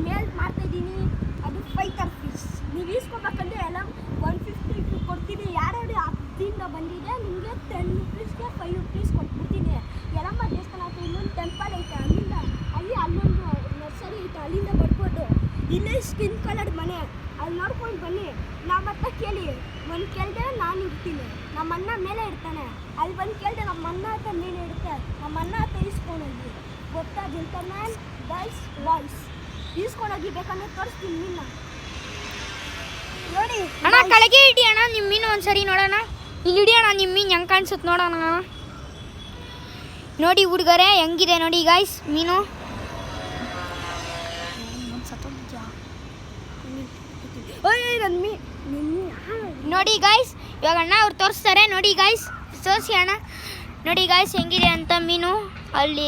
ಮೇಲ್ ಮಾಡ್ತಾಯಿದ್ದೀನಿ. ಅದು fighter fish. ನೀವು ಈಸ್ಕೊಬೇಕಂದ್ರೆ ಎಲ್ಲ 150 ಕೊಡ್ತೀನಿ. ಯಾರ್ಯಾರು ಹತ್ತಿಂದ ಬಂದಿದೆ ನಿಮಗೆ 10 ರೂಪೀಸ್ಗೆ 5 ರೂಪೀಸ್ ಕೊಟ್ಬಿಡ್ತೀನಿ. ಯಲಮ್ಮ ದೇವಸ್ಥಾನ ಹತ್ರ ಇನ್ನೊಂದು ಟೆಂಪಲ್ ಐತೆ, ಅಲ್ಲೊಂದು ನರ್ಸರಿ ಐತೆ, ಅಲ್ಲಿಂದ ಬರ್ಬೋದು. ಇಲ್ಲೇ ಸ್ಕಿನ್ ಕಲರ್ ಮನೆ, ಅಲ್ಲಿ ನೋಡ್ಕೊಂಡು ಬನ್ನಿ. ನಮ್ಮ ಹತ್ರ ಕೇಳಿ, ಒಂದು ಕೇಳಿದ್ರೆ ನಾನು ಇರ್ತೀನಿ, ನಮ್ಮ ಅಣ್ಣ ಮೇಲೆ ಇರ್ತಾನೆ. ಅಲ್ಲಿ ಬಂದು ಕೇಳಿದೆ ನಮ್ಮ ಅಣ್ಣ ಹತ್ರ ಮೇಲೆ ಇರುತ್ತೆ, ನಮ್ಮ ಅಣ್ಣ ಹತ್ರ ಈಸ್ಕೊಂಡೋಗಿ. ಗೊತ್ತಾ ಜೆಂಟಲ್ಮ್ಯಾನ್, ಗರ್ಲ್ಸ್, ಬಾಯ್ಸ್ ಈಸ್ಕೊಂಡೋಗಿ ಬೇಕಂದ್ರೆ ತೋರಿಸ್ತೀನಿ ನಿನ್ನ. ನೋಡಿ ಅಣ್ಣ, ಕೆಳಗೆ ಇಡಿ ಅಣ್ಣ ನಿಮ್ಮ ಮೀನು ಒಂದ್ಸರಿ ನೋಡೋಣ. ಇಲ್ಲಿ ಇಡಿ ಅಣ್ಣ ನಿಮ್ಮ ಮೀನು ಹೆಂಗೆ ಕಾಣಿಸುತ್ತೆ ನೋಡೋಣ. ನೋಡಿ ಹುಡುಗರೆ ಹೆಂಗಿದೆ ನೋಡಿ ಗಾಯ್ಸ್ ಮೀನು. ನೋಡಿ ಗಾಯ್ಸ್ ಇವಾಗ ಅಣ್ಣ ಅವ್ರು ತೋರಿಸ್ತಾರೆ. ನೋಡಿ ಗಾಯ್ಸ್ ತೋರಿಸಿ ಅಣ್ಣ. ನೋಡಿ ಗಾಯ್ಸ್ ಹೆಂಗಿದೆ ಅಂತ ಮೀನು ಅಲ್ಲಿ.